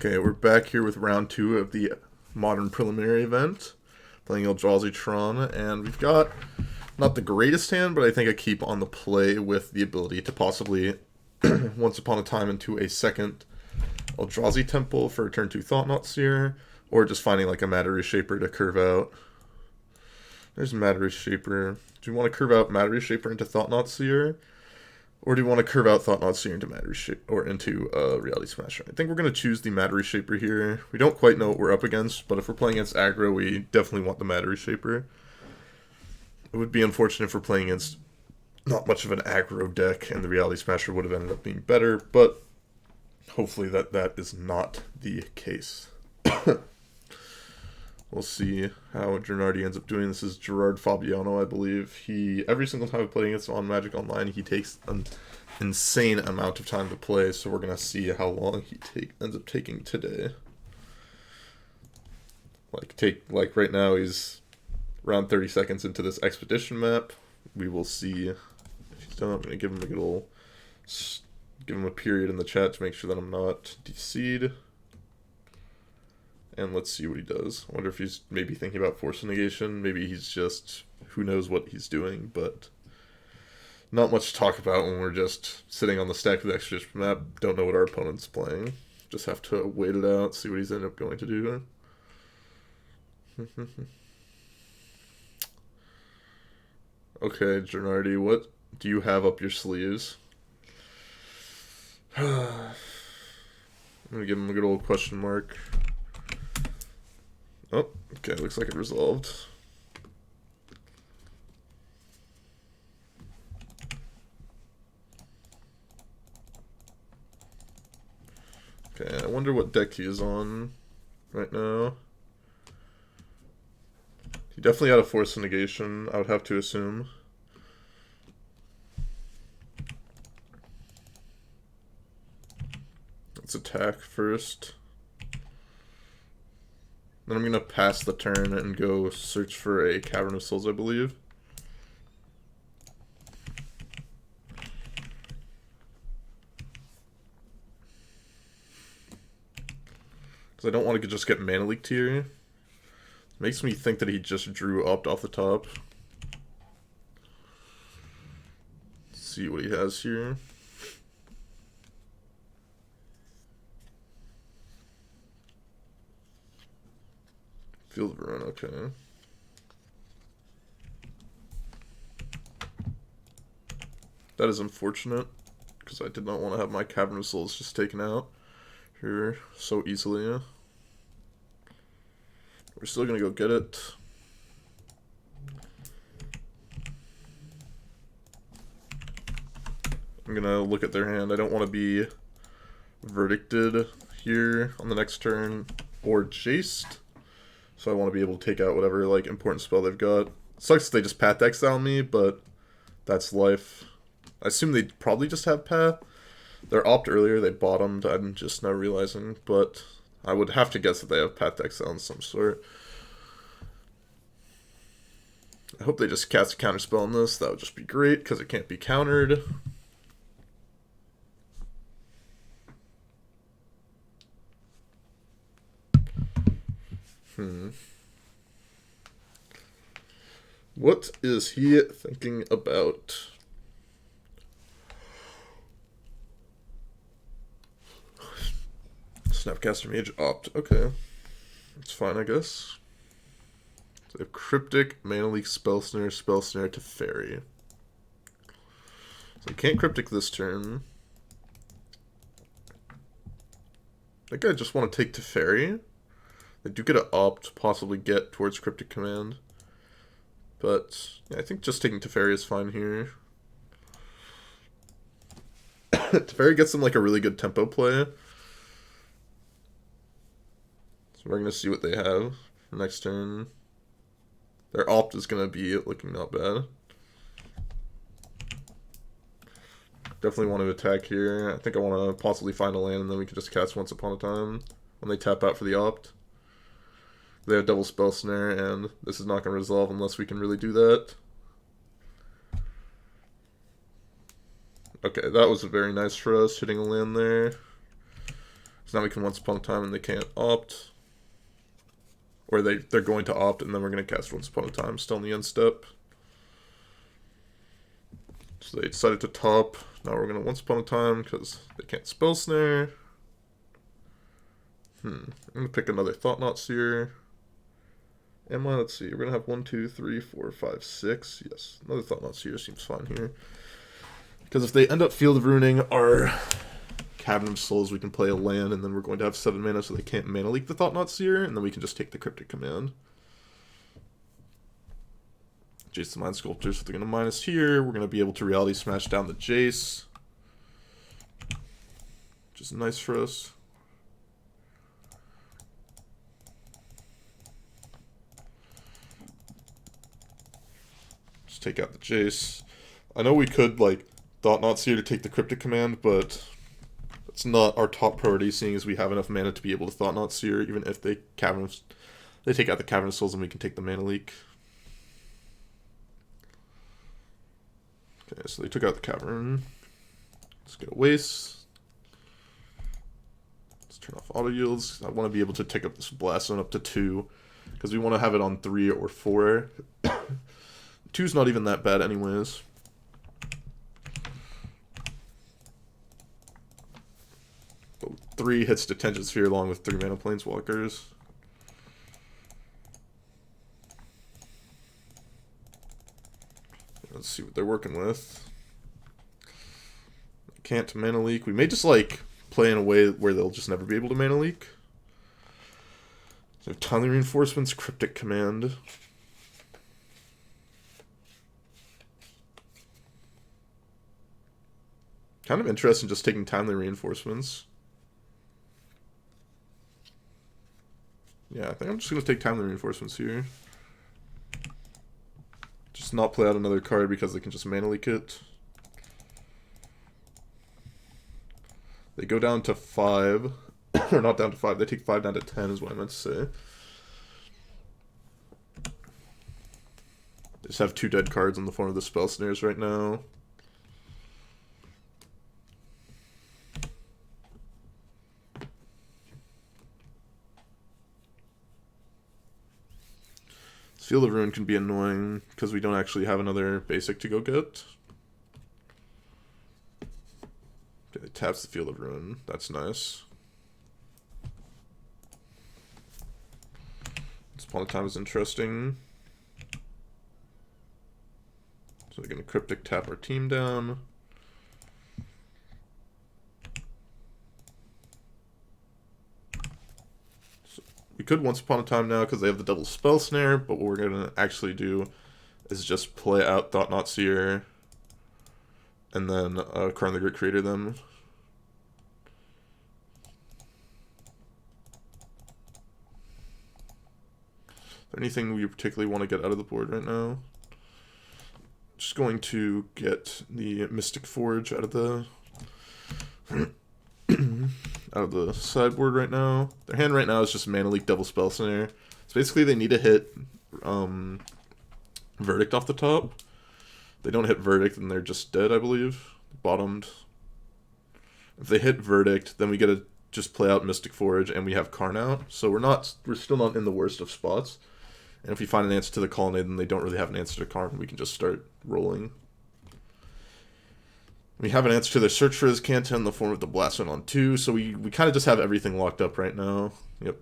Okay, we're back here with round 2 of the modern preliminary event, playing ELDRAZI Tron, and we've got not the greatest hand, but I think a keep on the play with the ability to possibly once upon a time into a second ELDRAZI Temple for turn 2 Thought-Knot Seer, or just finding like a Matter Reshaper to curve out. There's Matter Reshaper. Do you want to curve out Matter Reshaper into Thought-Knot Seer? Or do you want to curve out Thought-Knot Seer into Matter Reshaper or into Reality Smasher? I think we're going to choose the Matter Reshaper here. We don't quite know what we're up against, but if we're playing against aggro, we definitely want the Matter Reshaper. It would be unfortunate if we're playing against not much of an aggro deck, and the Reality Smasher would have ended up being better, but hopefully that is not the case. We'll see how Gennardi ends up doing. This is Gerard Fabiano, I believe. Every single time I play against him on Magic Online, he takes an insane amount of time to play, so we're going to see how long he ends up taking today. Like right now, he's around 30 seconds into this expedition map. We will see if he's done. I'm going to give him a good old, give him a period in the chat to make sure that I'm not DC'd. And let's see what he does. I wonder if he's maybe thinking about Force Negation. Maybe he's just, who knows what he's doing, but not much to talk about when we're just sitting on the stack of the expedition map. Don't know what our opponent's playing. Just have to wait it out, see what he's ended up going to do. Okay, Gennardi, what do you have up your sleeves? I'm going to give him a good old question mark. Oh, okay, looks like it resolved. Okay, I wonder what deck he is on right now. He definitely had a Force Negation, I would have to assume. Let's attack first. Then I'm going to pass the turn and go search for a Cavern of Souls, I believe. Because I don't want to just get Mana Leaked here. Makes me think that he just drew Opt off the top. Let's see what he has here. Field of Ruin, okay. That is unfortunate, because I did not want to have my Cavern of Souls just taken out here so easily. We're still going to go get it. I'm going to look at their hand. I don't want to be verdicted here on the next turn or chased. So I want to be able to take out whatever like important spell they've got. Sucks if they just Path Exile me, but that's life. I assume they probably just have Path. Their Opt earlier, they bottomed, I'm just now realizing, but I would have to guess that they have Path Exile in some sort. I hope they just cast a counterspell on this. That would just be great, because it can't be countered. What is he thinking about? Snapcaster Mage Opt. Okay. It's fine, I guess. So they have Cryptic, Mana Leak, Spell Snare to Teferi. So I can't Cryptic this turn. I think I just want to take Teferi. They do get an Opt, possibly get towards Cryptic Command. But yeah, I think just taking Teferi is fine here. Teferi gets them like a really good tempo play. So we're going to see what they have for next turn. Their Opt is going to be looking not bad. Definitely want to attack here. I think I want to possibly find a land and then we can just cast Once Upon a Time when they tap out for the Opt. They have double Spell Snare, and this is not going to resolve unless we can really do that. Okay, that was very nice for us, hitting a land there. So now we can Once Upon a Time and they can't opt. Or they're going to opt, and then we're going to cast Once Upon a Time, still in the end step. So they decided to top. Now we're going to Once Upon a Time because they can't Spell Snare. I'm going to pick another Thought-Knot Seer. Am I? Let's see. We're going to have 1, 2, 3, 4, 5, 6. Yes, another Thought-Knot Seer seems fine here. Because if they end up Field of Ruining our Cavern of Souls, we can play a land, and then we're going to have 7 mana, so they can't Mana Leak the Thought-Knot Seer, and then we can just take the Cryptic Command. Jace the Mind Sculptor, so they're going to minus here. We're going to be able to Reality Smash down the Jace, which is nice for us. Just take out the Jace. I know we could, like, Thought-Knot Seer to take the Cryptic Command, but it's not our top priority, seeing as we have enough mana to be able to Thought-Knot Seer, even if they take out the Cavern of Souls and we can take the Mana Leak. Okay, so they took out the Cavern. Let's get a Waste. Let's turn off auto yields. I want to be able to take up this Blast Zone up to 2, because we want to have it on 3 or 4. 2's not even that bad anyways. But 3 hits Detention Sphere along with 3 mana Planeswalkers. Let's see what they're working with. Can't Mana Leak. We may just, like, play in a way where they'll just never be able to Mana Leak. So Timely Reinforcements, Cryptic Command. Kind of interesting just taking Timely Reinforcements. Yeah, I think I'm just going to take Timely Reinforcements here. Just not play out another card because they can just Mana Leak it. They go down to 5. Or not down to 5, they take 5 down to 10 is what I meant to say. They just have 2 dead cards in the form of the Spell Snares right now. Field of Ruin can be annoying because we don't actually have another basic to go get. Okay, it taps the Field of Ruin. That's nice. Once Upon a Time is interesting. So we're going to Cryptic tap our team down. We could Once Upon a Time now because they have the double Spell Snare, but what we're going to actually do is just play out Thought-Knot Seer and then Karn the Great Creator them. Is there anything we particularly want to get out of the board right now? Just going to get the Mystic Forge out of the sideboard right now. Their hand right now is just Mana Leak, double Spell Snare. So basically they need to hit Verdict off the top. If they don't hit Verdict, then they're just dead, I believe. Bottomed. If they hit Verdict, then we get to just play out Mystic Forge and we have Karn out. So we're still not in the worst of spots. And if we find an answer to the Colonnade, then they don't really have an answer to Karn. We can just start rolling. We have an answer to their Search for Azcanta in the form of the Blast Zone on 2, so we kind of just have everything locked up right now. Yep.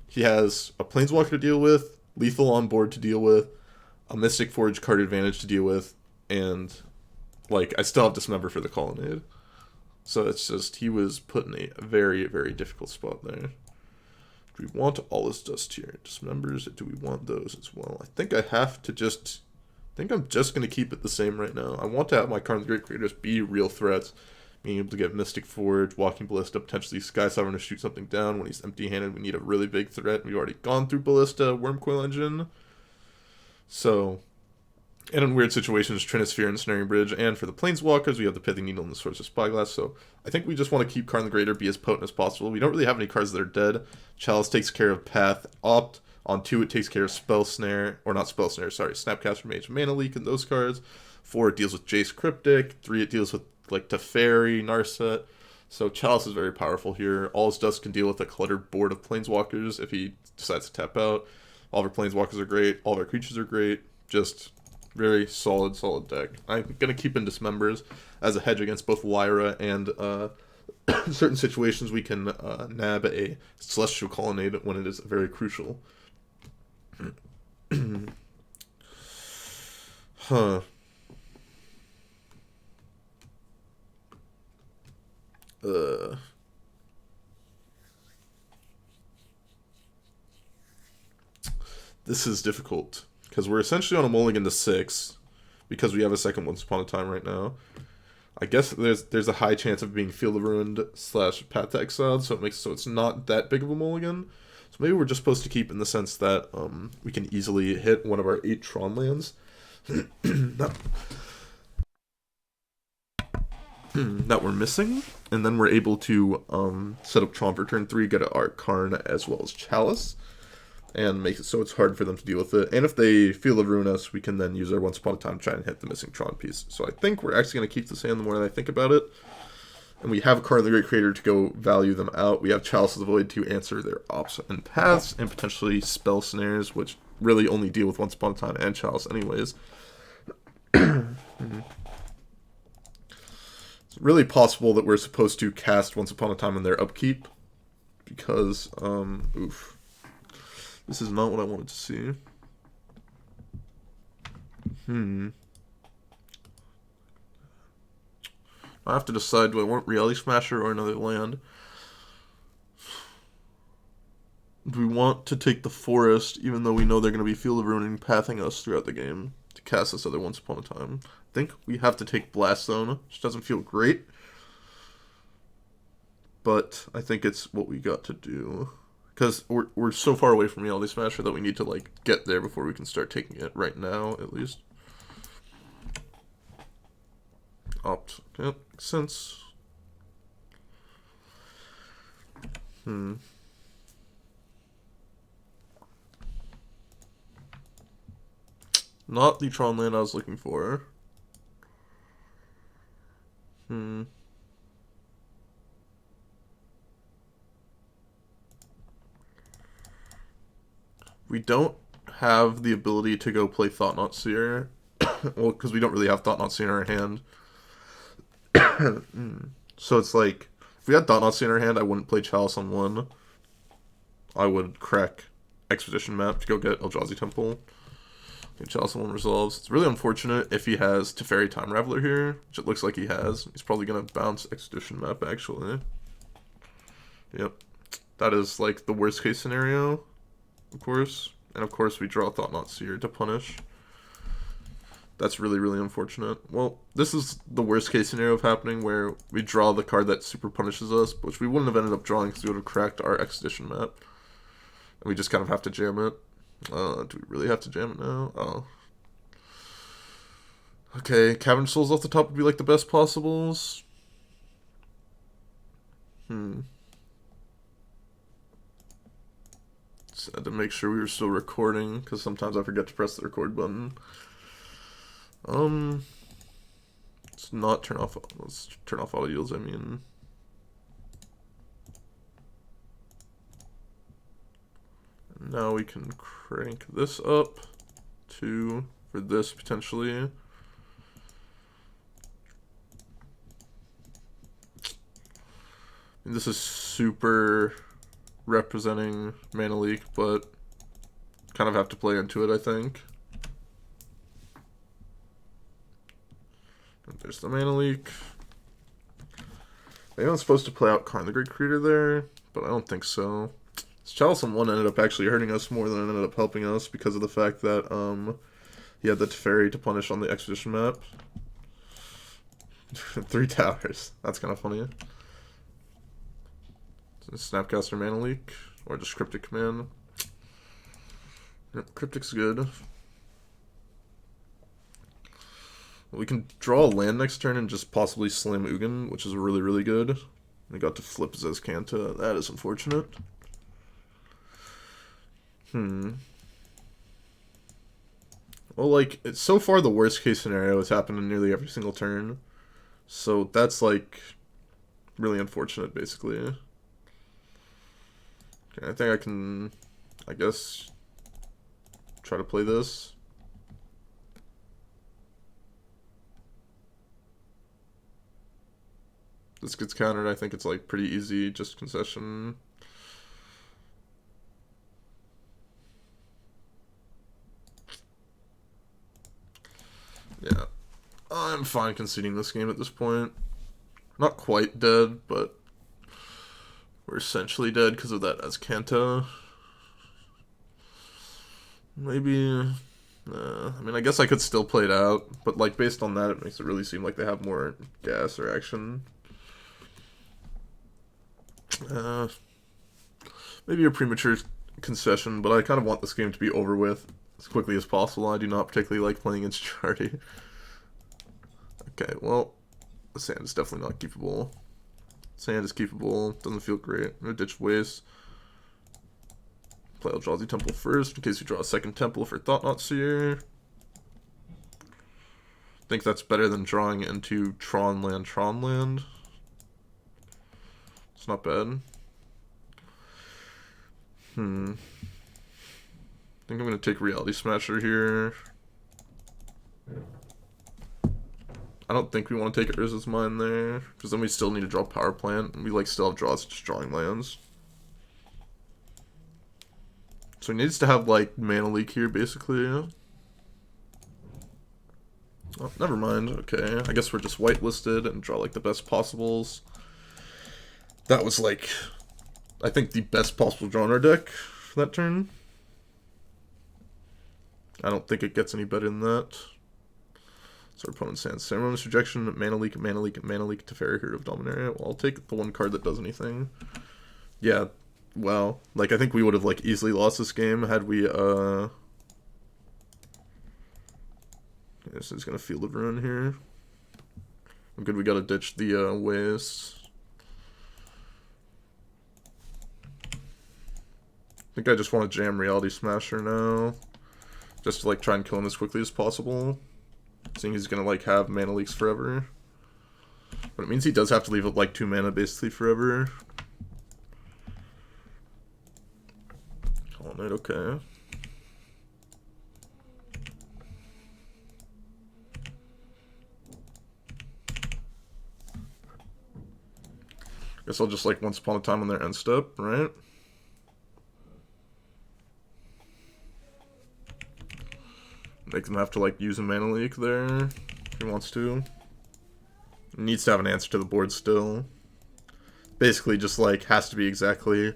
He has a Planeswalker to deal with, Lethal on board to deal with, a Mystic Forge card advantage to deal with, and, like, I still have Dismember for the Colonnade. So it's just, he was put in a very, very difficult spot there. Do we want all this Dust here? Dismembers, do we want those as well? I think I have to just... I think I'm just going to keep it the same right now. I want to have my Karn the Great Creators be real threats. Being able to get Mystic Forge, Walking Ballista, potentially Sky Sovereign to shoot something down. When he's empty-handed, we need a really big threat. We've already gone through Ballista, Wormcoil Engine. So, and in weird situations, Trinisphere and Snaring Bridge. And for the Planeswalkers, we have the Pithing Needle and the Swords of Spyglass. So, I think we just want to keep Karn the Greater be as potent as possible. We don't really have any cards that are dead. Chalice takes care of Path, Opt. On 2, it takes care of Spell Snare, or not Spell Snare, sorry, Snapcaster Mage, Mana Leak, and those cards. 4, it deals with Jace Cryptic. 3, it deals with, like, Teferi, Narset. So Chalice is very powerful here. All his dust can deal with a cluttered board of planeswalkers if he decides to tap out. All of our planeswalkers are great. All of our creatures are great. Just very solid deck. I'm going to keep in Dismembers as a hedge against both Lyra and certain situations we can nab a Celestial Colonnade when it is very crucial. Huh. This is difficult because we're essentially on a mulligan to 6 because we have a second Once Upon a Time right now. I guess there's a high chance of being Field of Ruined / Path to Exiled, so it makes so it's not that big of a mulligan. So maybe we're just supposed to keep in the sense that we can easily hit one of our 8 Tron lands. that we're missing, and then we're able to set up Tron for turn 3, get our Karn as well as Chalice, and make it so it's hard for them to deal with it. And if they Field of Ruin us, we can then use our Once Upon a Time to try and hit the missing Tron piece. So I think we're actually going to keep this hand the more that I think about it. And we have a Karn the Great Creator to go value them out. We have Chalice of the Void to answer their ops and paths, and potentially spell snares, which really only deal with Once Upon a Time and Chalice anyways. It's really possible that we're supposed to cast Once Upon a Time in their upkeep, because, oof. This is not what I wanted to see. I have to decide, do I want Reality Smasher or another land? Do we want to take the Forest, even though we know they're going to be Field of Ruining, pathing us throughout the game, to cast this other Once Upon a Time? I think we have to take Blast Zone, which doesn't feel great. But I think it's what we got to do. Because we're so far away from Reality Smasher that we need to, like, get there before we can start taking it right now, at least. Opt. Okay, makes sense. Not the Tron land I was looking for. We don't have the ability to go play Thought-Knot Seer. Well, because we don't really have Thought-Knot Seer in our hand. So it's like, if we had Thought-Knot Seer in our hand, I wouldn't play Chalice on 1. I would crack Expedition Map to go get Eldrazi Temple. Okay, Chalice on 1 resolves. It's really unfortunate if he has Teferi Time Raveler here, which it looks like he has. He's probably going to bounce Expedition Map, actually. Yep. That is, like, the worst case scenario, of course. And, of course, we draw Thought-Knot Seer to punish. That's really, really unfortunate. Well, this is the worst case scenario of happening, where we draw the card that super punishes us, which we wouldn't have ended up drawing because we would have cracked our Expedition Map. And we just kind of have to jam it. Do we really have to jam it now? Oh. Okay, Cavern Souls off the top would be like the best possibles. Just had to make sure we were still recording, because sometimes I forget to press the record button. Let's not turn off. Let's turn off auto yields. I mean, now we can crank this up to for this potentially. And this is super representing Mana Leak, but kind of have to play into it, I think. And there's the Mana Leak. Maybe I'm supposed to play out Karn the Great Creator there, but I don't think so. This Chalice on 1 ended up actually hurting us more than it ended up helping us because of the fact that he had the Teferi to punish on the Expedition Map. 3 towers. That's kind of funny. Snapcaster Mana Leak, or just Cryptic Command. Yep, Cryptic's good. We can draw a land next turn and just possibly slam Ugin, which is really, really good. We got to flip Zezcanta. That is unfortunate. Well, like, it's so far the worst case scenario has happened in nearly every single turn. So that's, like, Really unfortunate, basically. Okay, I think I can, I guess, try to play this. This gets countered. I think it's like pretty easy, just concession. Yeah, I'm fine conceding this game at this point. Not quite dead, but we're essentially dead because of that Azcanta. Maybe, I mean, I guess I could still play it out, but like based on that, it makes it really seem like they have more gas or action. Maybe a premature concession, but I kind of want this game to be over with as quickly as possible. I do not particularly like playing against Chardy. Okay, well, the sand is definitely not keepable. Sand is keepable. Doesn't feel great. I'm gonna ditch waste. Play ELDRAZI Temple first, in case you draw a second temple for Thought-Knot Seer. I think that's better than drawing into Tron land. It's not bad. I think I'm gonna take Reality Smasher here. I don't think we want to take Urza's Mine there, because then we still need to draw Power Plant, and we like still have draws just drawing lands. So he needs to have like Mana Leak here, basically. Oh, never mind. Okay, I guess we're just whitelisted and draw like the best possibles. That was like, I think the best possible draw in our deck for that turn. I don't think it gets any better than that. So our opponent's hand, Ceremonious Rejection, Mana Leak, Teferi, Hero of Dominaria. Well, I'll take the one card that does anything. Yeah, well, like I think we would have like easily lost this game had we this is gonna Field of Ruin here. I'm good, we gotta ditch the waste. I think I just want to jam Reality Smasher now. Just to like try and kill him as quickly as possible. Seeing he's gonna like have Mana Leaks forever. But it means he does have to leave with like 2 mana basically forever. Hollow Knight, okay. Guess I'll just like Once Upon a Time on their end step, right? Make them have to like use a Mana Leak there if he wants to. He needs to have an answer to the board still. Basically just like has to be exactly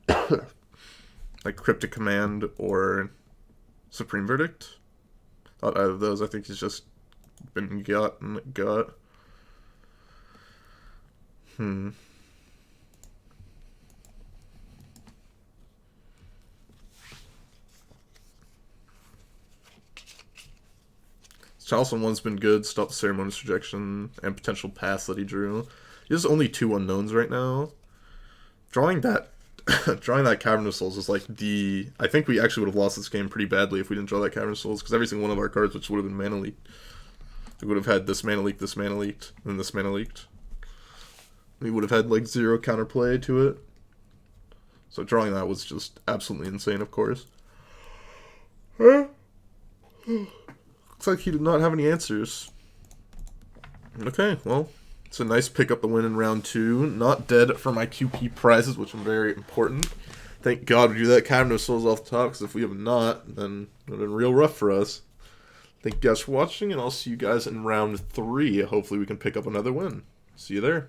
like Cryptic Command or Supreme Verdict. Out of those, I think he's just been got. Charleston one's been good. Stop the Ceremonious Rejection and potential pass that he drew. He has only 2 unknowns right now. Drawing that Cavern of Souls is like the... I think we actually would have lost this game pretty badly if we didn't draw that Cavern of Souls, because every single one of our cards, which would have been Mana Leaked, we would have had this Mana Leaked, this Mana Leaked, and this Mana Leaked. We would have had like 0 counterplay to it. So drawing that was just absolutely insane, of course. Looks like he did not have any answers. Okay, well, it's a nice pick up the win in round 2. Not dead for my QP prizes, which are very important. Thank God we do that Cavern of Souls off the top, because if we have not, then it would have been real rough for us. Thank you guys for watching, and I'll see you guys in round 3. Hopefully we can pick up another win. See you there.